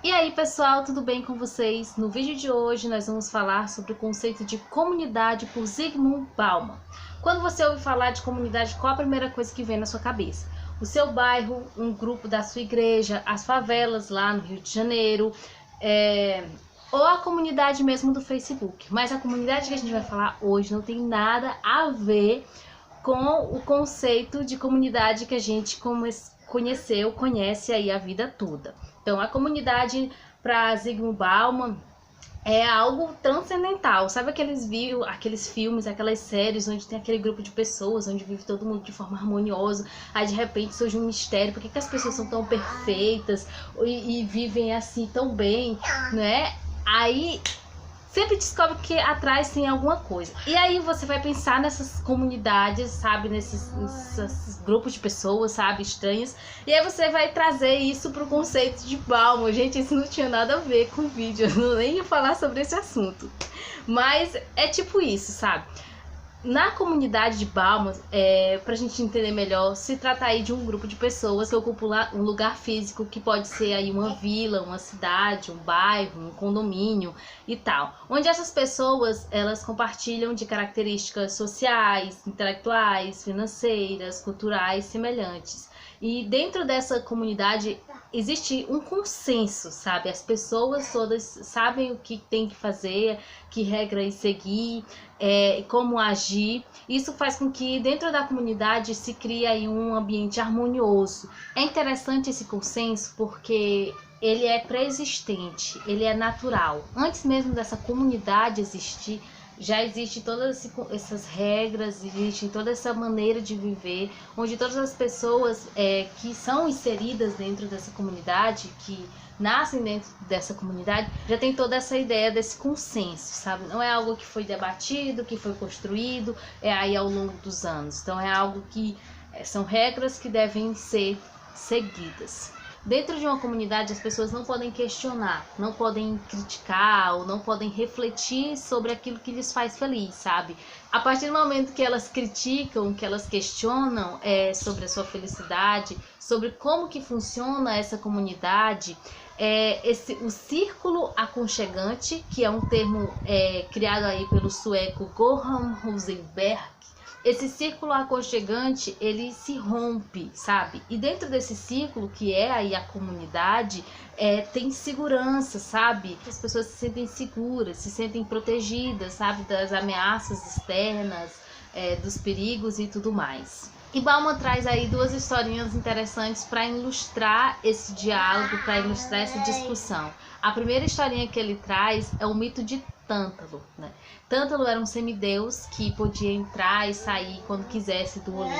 E aí pessoal, tudo bem com vocês? No vídeo de hoje nós vamos falar sobre o conceito de comunidade por Zygmunt Bauman. Quando você ouve falar de comunidade, qual a primeira coisa que vem na sua cabeça? O seu bairro, um grupo da sua igreja, as favelas lá no Rio de Janeiro, ou a comunidade mesmo do Facebook. Mas a comunidade que a gente vai falar hoje não tem nada a ver com o conceito de comunidade que a gente conhece aí a vida toda. Então, a comunidade para Zygmunt Bauman é algo transcendental. Sabe aqueles filmes, aquelas séries onde tem aquele grupo de pessoas, onde vive todo mundo de forma harmoniosa, aí de repente surge um mistério, por que as pessoas são tão perfeitas e vivem assim tão bem, né? Aí sempre descobre que atrás tem alguma coisa. E aí você vai pensar nessas comunidades, sabe? Nesses grupos de pessoas, sabe? Estranhas. E aí você vai trazer isso pro conceito de Bauman. Gente, isso não tinha nada a ver com o vídeo. Eu não nem ia falar sobre esse assunto. Mas é tipo isso, sabe? Na comunidade de Bauman, pra gente entender melhor, se trata aí de um grupo de pessoas que ocupam um lugar físico, que pode ser aí uma vila, uma cidade, um bairro, um condomínio e tal. Onde essas pessoas, elas compartilham de características sociais, intelectuais, financeiras, culturais semelhantes. E dentro dessa comunidade existe um consenso, sabe? As pessoas todas sabem o que tem que fazer, que regras seguir, como agir. Isso faz com que dentro da comunidade se crie aí um ambiente harmonioso. É interessante esse consenso porque ele é pré-existente, ele é natural. Antes mesmo dessa comunidade existir, já existe todas essas regras, existe toda essa maneira de viver, onde todas as pessoas que são inseridas dentro dessa comunidade, que nascem dentro dessa comunidade, já tem toda essa ideia desse consenso, sabe? Não é algo que foi debatido, que foi construído aí ao longo dos anos. Então é algo que são regras que devem ser seguidas. Dentro de uma comunidade, as pessoas não podem questionar, não podem criticar ou não podem refletir sobre aquilo que lhes faz feliz, sabe? A partir do momento que elas criticam, que elas questionam sobre a sua felicidade, sobre como que funciona essa comunidade, o círculo aconchegante, que é um termo criado aí pelo sueco Göran Rosenberg. Esse círculo aconchegante, ele se rompe, sabe? E dentro desse círculo, que é aí a comunidade, tem segurança, sabe? As pessoas se sentem seguras, se sentem protegidas, sabe? Das ameaças externas, dos perigos e tudo mais. E Bauman traz aí duas historinhas interessantes para ilustrar esse diálogo, para ilustrar essa discussão. A primeira historinha que ele traz é o mito de Tântalo, né? Tântalo era um semideus que podia entrar e sair quando quisesse do Olimpo.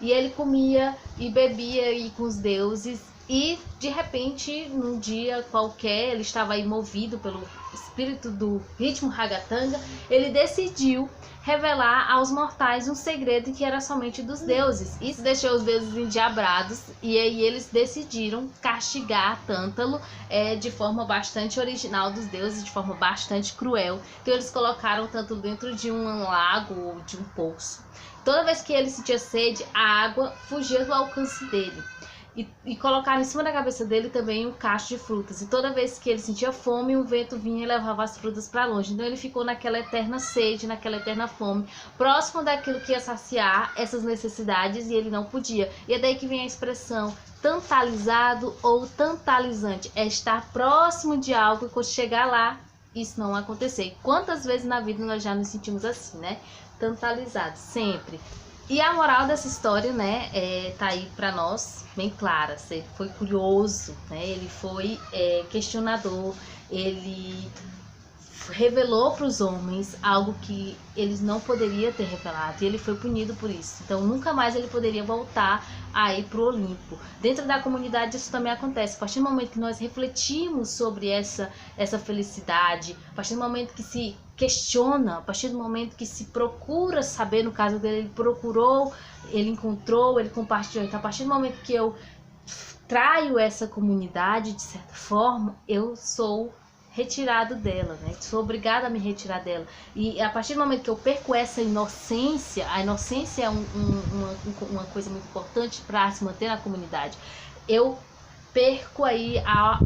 E ele comia e bebia aí com os deuses. E de repente, num dia qualquer, ele estava aí movido pelo espírito do ritmo ragatanga. Ele decidiu revelar aos mortais um segredo que era somente dos deuses. Isso deixou os deuses endiabrados e aí eles decidiram castigar Tântalo de forma bastante original dos deuses, de forma bastante cruel. Então eles colocaram Tântalo dentro de um lago ou de um poço. Toda vez que ele sentia sede, a água fugia do alcance dele. E colocaram em cima da cabeça dele também um cacho de frutas. E toda vez que ele sentia fome, o vento vinha e levava as frutas para longe. Então ele ficou naquela eterna sede, naquela eterna fome, próximo daquilo que ia saciar essas necessidades e ele não podia. E é daí que vem a expressão tantalizado ou tantalizante. É estar próximo de algo e quando chegar lá, isso não acontecer. Quantas vezes na vida nós já nos sentimos assim, né? Tantalizados, sempre. E a moral dessa história, né, tá aí pra nós, bem clara. Ele foi curioso, né, ele foi questionador, ele revelou para os homens algo que eles não poderiam ter revelado, e ele foi punido por isso. Então nunca mais ele poderia voltar a ir para o Olimpo. Dentro da comunidade isso também acontece. A partir do momento que nós refletimos sobre essa felicidade, a partir do momento que se questiona, a partir do momento que se procura saber, no caso dele, ele procurou, ele encontrou, ele compartilhou. Então a partir do momento que eu traio essa comunidade, de certa forma, eu sou retirado dela, né? Sou obrigada a me retirar dela. E a partir do momento que eu perco essa inocência, a inocência é uma coisa muito importante para se manter na comunidade. Eu perco aí a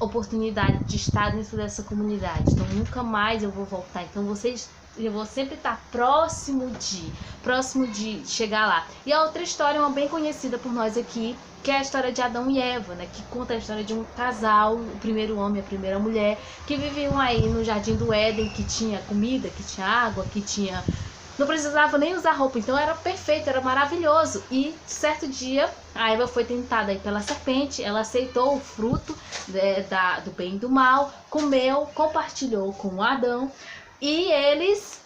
oportunidade de estar dentro dessa comunidade, então nunca mais eu vou voltar. Então eu vou sempre estar próximo de chegar lá. E a outra história é uma bem conhecida por nós aqui, que é a história de Adão e Eva, né? Que conta a história de um casal, o primeiro homem e a primeira mulher, que viviam aí no Jardim do Éden, que tinha comida, que tinha água, que tinha... não precisava nem usar roupa, então era perfeito, era maravilhoso. E certo dia a Eva foi tentada aí pela serpente, ela aceitou o fruto do bem e do mal, comeu, compartilhou com Adão, e eles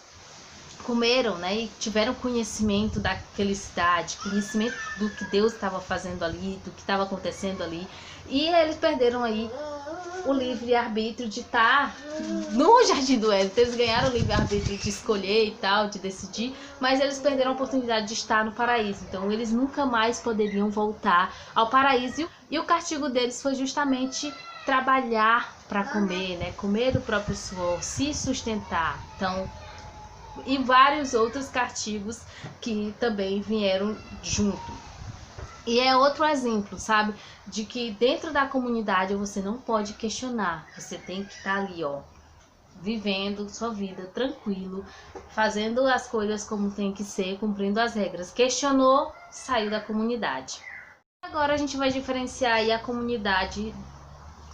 comeram, né, e tiveram conhecimento da felicidade, conhecimento do que Deus estava fazendo ali, do que estava acontecendo ali, e eles perderam aí o livre-arbítrio de estar no Jardim do Éden. Então, eles ganharam o livre-arbítrio de escolher e tal, de decidir, mas eles perderam a oportunidade de estar no paraíso. Então eles nunca mais poderiam voltar ao paraíso, e o castigo deles foi justamente trabalhar para comer, né, comer do próprio suor, se sustentar. Então, e vários outros castigos que também vieram junto. E é outro exemplo, sabe, de que dentro da comunidade você não pode questionar, você tem que estar ali, ó, vivendo sua vida tranquilo, fazendo as coisas como tem que ser, cumprindo as regras. Questionou, saiu da comunidade. Agora a gente vai diferenciar aí a comunidade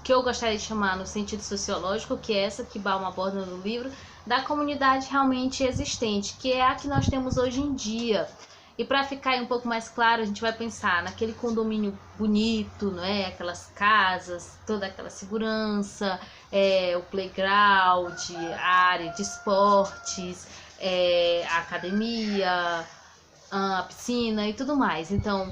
que eu gostaria de chamar no sentido sociológico, que é essa que Bauman aborda no livro, da comunidade realmente existente, que é a que nós temos hoje em dia. E para ficar aí um pouco mais claro, a gente vai pensar naquele condomínio bonito, não é? Aquelas casas, toda aquela segurança, o playground, a área de esportes, a academia, a piscina e tudo mais. Então,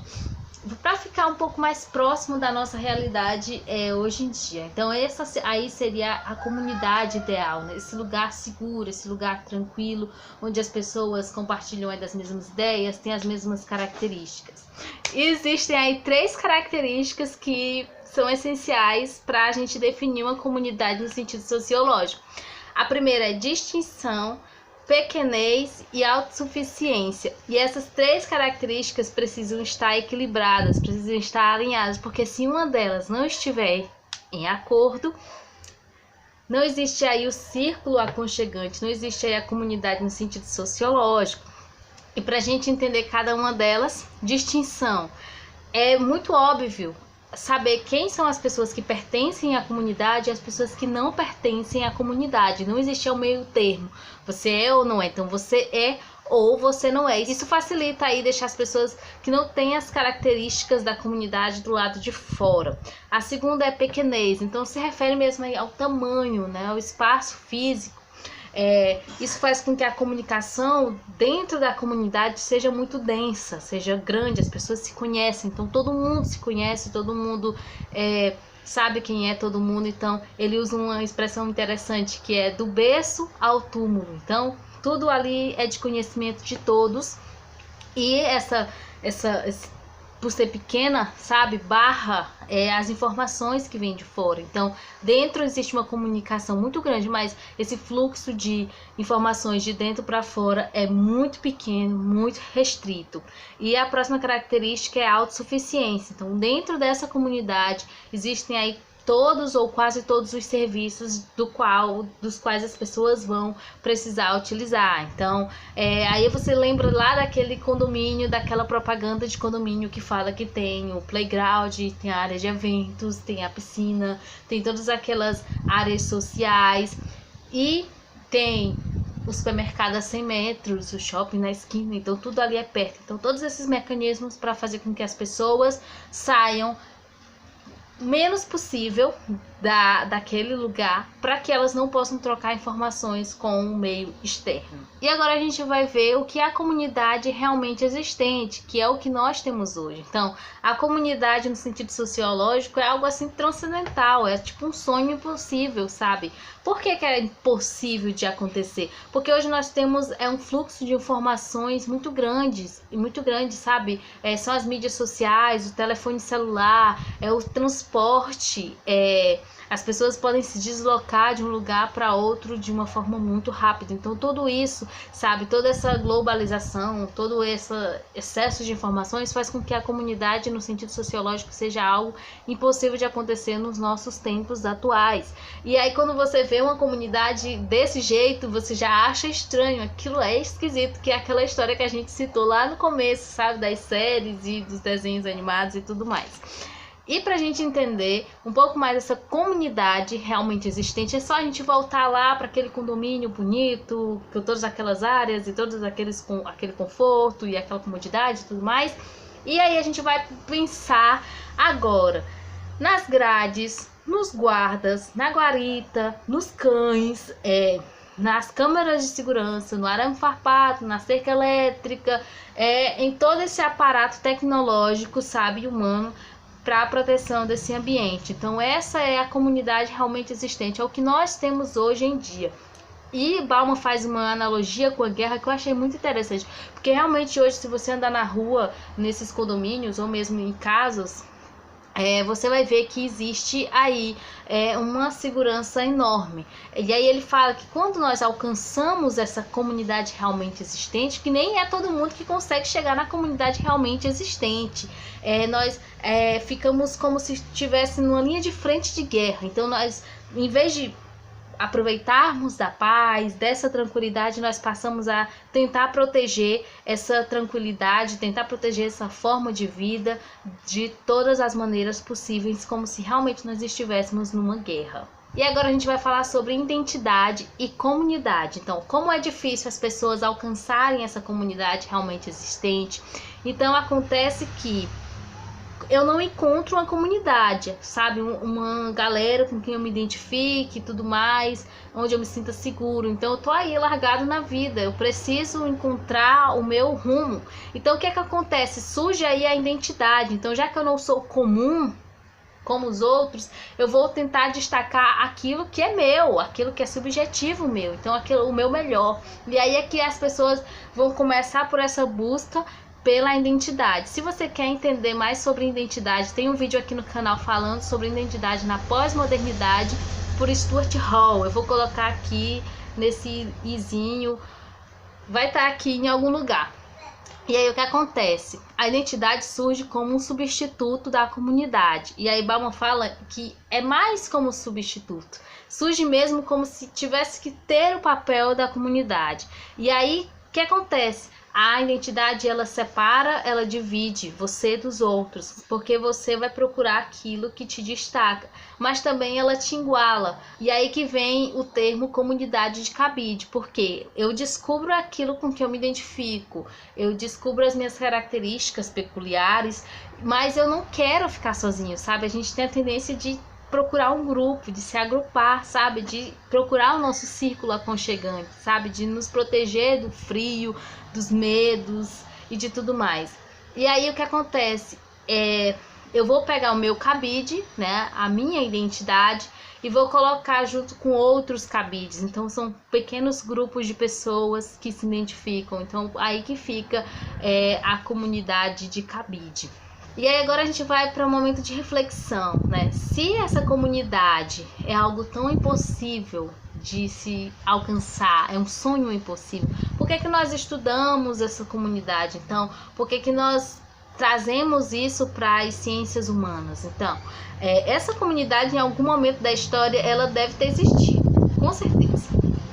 para ficar um pouco mais próximo da nossa realidade hoje em dia. Então essa aí seria a comunidade ideal, né? Esse lugar seguro, esse lugar tranquilo, onde as pessoas compartilham aí das mesmas ideias, têm as mesmas características. E existem aí 3 características que são essenciais para a gente definir uma comunidade no sentido sociológico. A primeira é distinção, pequenez e autossuficiência. E essas 3 características precisam estar equilibradas, precisam estar alinhadas, porque se uma delas não estiver em acordo, não existe aí o círculo aconchegante, não existe aí a comunidade no sentido sociológico. E para a gente entender cada uma delas, distinção. É muito óbvio saber quem são as pessoas que pertencem à comunidade e as pessoas que não pertencem à comunidade. Não existe o meio termo. Você é ou não é. Então você é ou você não é. Isso facilita aí deixar as pessoas que não têm as características da comunidade do lado de fora. A segunda é pequenez. Então se refere mesmo aí ao tamanho, né, ao espaço físico. Isso faz com que a comunicação dentro da comunidade seja muito densa, seja grande, as pessoas se conhecem, então todo mundo se conhece, todo mundo sabe quem é todo mundo. Então ele usa uma expressão interessante que é do berço ao túmulo, então tudo ali é de conhecimento de todos, e por ser pequena, sabe, barra as informações que vêm de fora. Então, dentro existe uma comunicação muito grande, mas esse fluxo de informações de dentro para fora é muito pequeno, muito restrito. E a próxima característica é a autossuficiência. Então, dentro dessa comunidade existem aí todos ou quase todos os serviços dos quais as pessoas vão precisar utilizar. Então, aí você lembra lá daquele condomínio, daquela propaganda de condomínio que fala que tem o playground, tem a área de eventos, tem a piscina, tem todas aquelas áreas sociais e tem o supermercado a 100 metros, o shopping na esquina, então tudo ali é perto. Então todos esses mecanismos para fazer com que as pessoas saiam menos possível daquele lugar, para que elas não possam trocar informações com o meio externo. E agora a gente vai ver o que é a comunidade realmente existente, que é o que nós temos hoje. Então, a comunidade no sentido sociológico é algo assim transcendental, é tipo um sonho impossível, sabe? Por que é impossível de acontecer? Porque hoje nós temos um fluxo de informações muito grande, sabe? São as mídias sociais, o telefone celular, o transporte, As pessoas podem se deslocar de um lugar para outro de uma forma muito rápida. Então tudo isso, sabe, toda essa globalização, todo esse excesso de informações faz com que a comunidade, no sentido sociológico, seja algo impossível de acontecer nos nossos tempos atuais. E aí quando você vê uma comunidade desse jeito, você já acha estranho, aquilo é esquisito, que é aquela história que a gente citou lá no começo, sabe, das séries e dos desenhos animados e tudo mais. E para a gente entender um pouco mais essa comunidade realmente existente, é só a gente voltar lá para aquele condomínio bonito, com todas aquelas áreas e todos aquele conforto e aquela comodidade e tudo mais. E aí a gente vai pensar agora nas grades, nos guardas, na guarita, nos cães, nas câmeras de segurança, no arame farpado, na cerca elétrica, em todo esse aparato tecnológico, sabe, humano, para a proteção desse ambiente. Então essa é a comunidade realmente existente, é o que nós temos hoje em dia. E Bauman faz uma analogia com a guerra que eu achei muito interessante, porque realmente hoje, se você andar na rua, nesses condomínios ou mesmo em casas, você vai ver que existe aí uma segurança enorme. E aí ele fala que quando nós alcançamos essa comunidade realmente existente, que nem é todo mundo que consegue chegar na comunidade realmente existente, nós ficamos como se estivesse numa linha de frente de guerra. Então nós, em vez de aproveitarmos da paz, dessa tranquilidade, nós passamos a tentar proteger essa tranquilidade, tentar proteger essa forma de vida de todas as maneiras possíveis, como se realmente nós estivéssemos numa guerra. E agora a gente vai falar sobre identidade e comunidade. Então, como é difícil as pessoas alcançarem essa comunidade realmente existente. Então, acontece que eu não encontro uma comunidade, sabe, uma galera com quem eu me identifique e tudo mais, onde eu me sinta seguro. Então eu tô aí largado na vida, eu preciso encontrar o meu rumo. Então o que é que acontece? Surge aí a identidade. Então, já que eu não sou comum como os outros, eu vou tentar destacar aquilo que é meu, aquilo que é subjetivo meu, então o meu melhor. E aí é que as pessoas vão começar por essa busca pela identidade. Se você quer entender mais sobre identidade, tem um vídeo aqui no canal falando sobre identidade na pós-modernidade por Stuart Hall. Eu vou colocar aqui nesse izinho, vai estar aqui em algum lugar. E aí o que acontece? A identidade surge como um substituto da comunidade. E aí Bauman fala que é mais como substituto. Surge mesmo como se tivesse que ter o papel da comunidade. E aí o que acontece? A identidade, ela separa, ela divide você dos outros, porque você vai procurar aquilo que te destaca, mas também ela te iguala. E aí que vem o termo comunidade de cabide, porque eu descubro aquilo com que eu me identifico, eu descubro as minhas características peculiares, mas eu não quero ficar sozinho, sabe? A gente tem a tendência de procurar um grupo, de se agrupar, sabe, de procurar o nosso círculo aconchegante, sabe, de nos proteger do frio, dos medos e de tudo mais. E aí o que acontece? Eu vou pegar o meu cabide, né, a minha identidade, e vou colocar junto com outros cabides. Então são pequenos grupos de pessoas que se identificam. Então aí que fica a comunidade de cabide. E aí agora a gente vai para um momento de reflexão, né? Se essa comunidade é algo tão impossível de se alcançar, é um sonho impossível, por que nós estudamos essa comunidade? Então, por que nós trazemos isso para as ciências humanas? Então, essa comunidade em algum momento da história ela deve ter existido, com certeza.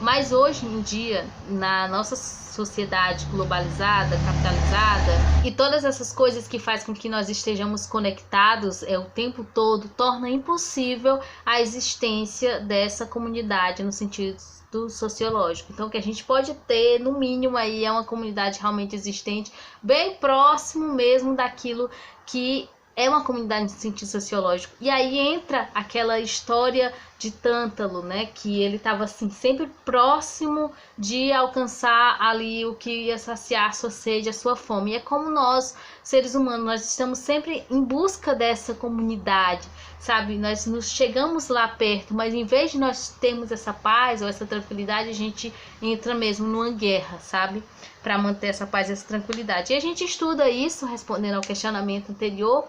Mas hoje em dia, na nossa sociedade globalizada, capitalizada, e todas essas coisas que fazem com que nós estejamos conectados o tempo todo, torna impossível a existência dessa comunidade no sentido do sociológico. Então, o que a gente pode ter, no mínimo, aí é uma comunidade realmente existente, bem próximo mesmo daquilo que é uma comunidade no sentido sociológico. E aí entra aquela história de Tântalo, né? Que ele estava assim, sempre próximo de alcançar ali o que ia saciar a sua sede, a sua fome. E é como nós, seres humanos, nós estamos sempre em busca dessa comunidade, sabe? Nós nos chegamos lá perto, mas em vez de nós termos essa paz ou essa tranquilidade, a gente entra mesmo numa guerra, sabe? Para manter essa paz e essa tranquilidade. E a gente estuda isso, respondendo ao questionamento anterior,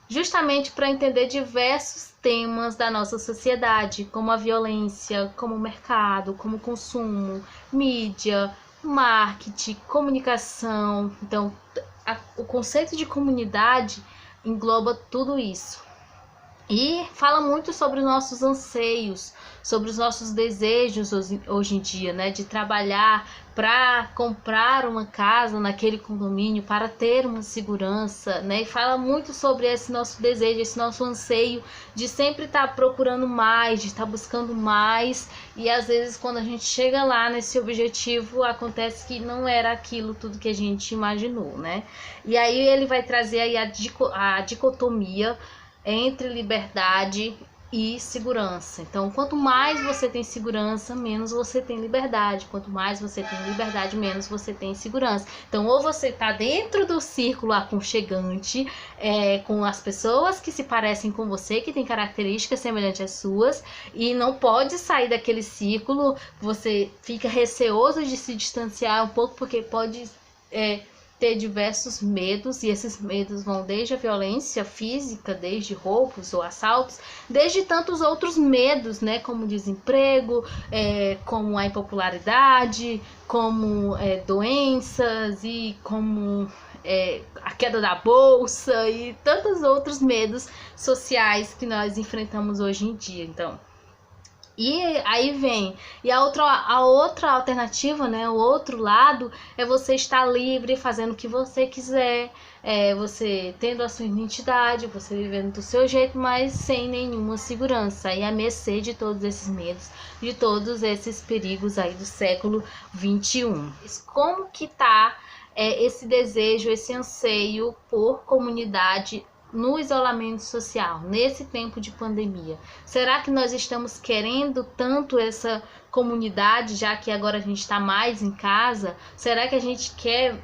justamente para entender diversos temas da nossa sociedade, como a violência, como o mercado, como o consumo, mídia, marketing, comunicação. Então, o conceito de comunidade engloba tudo isso. E fala muito sobre os nossos anseios, sobre os nossos desejos hoje em dia, né? De trabalhar para comprar uma casa naquele condomínio, para ter uma segurança, né? E fala muito sobre esse nosso desejo, esse nosso anseio de sempre estar procurando mais, de estar buscando mais. E às vezes quando a gente chega lá nesse objetivo, acontece que não era aquilo tudo que a gente imaginou, né? E aí ele vai trazer aí a dicotomia entre liberdade e segurança. Então, quanto mais você tem segurança, menos você tem liberdade. Quanto mais você tem liberdade, menos você tem segurança. Então, ou você está dentro do círculo aconchegante, com as pessoas que se parecem com você, que têm características semelhantes às suas, e não pode sair daquele círculo. Você fica receoso de se distanciar um pouco, porque pode ter diversos medos, e esses medos vão desde a violência física, desde roubos ou assaltos, desde tantos outros medos, né, como desemprego, como a impopularidade, como doenças e como a queda da bolsa e tantos outros medos sociais que nós enfrentamos hoje em dia. Então, e aí vem, e a outra alternativa, né, o outro lado é você estar livre, fazendo o que você quiser, você tendo a sua identidade, você vivendo do seu jeito, mas sem nenhuma segurança, e à mercê de todos esses medos, de todos esses perigos aí do século XXI. Como que tá esse desejo, esse anseio por comunidade no isolamento social, nesse tempo de pandemia? Será que nós estamos querendo tanto essa comunidade, já que agora a gente está mais em casa? Será que a gente quer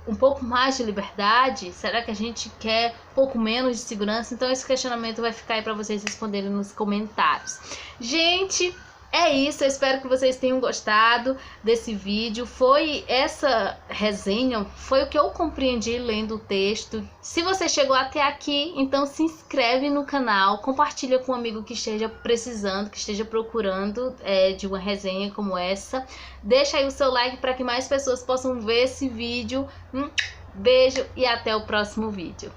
um pouco mais de liberdade? Será que a gente quer um pouco menos de segurança? Então esse questionamento vai ficar aí para vocês responderem nos comentários. Gente, é isso, eu espero que vocês tenham gostado desse vídeo. Foi essa resenha, foi o que eu compreendi lendo o texto. Se você chegou até aqui, então se inscreve no canal, compartilha com um amigo que esteja precisando, que esteja procurando de uma resenha como essa. Deixa aí o seu like para que mais pessoas possam ver esse vídeo. Beijo e até o próximo vídeo.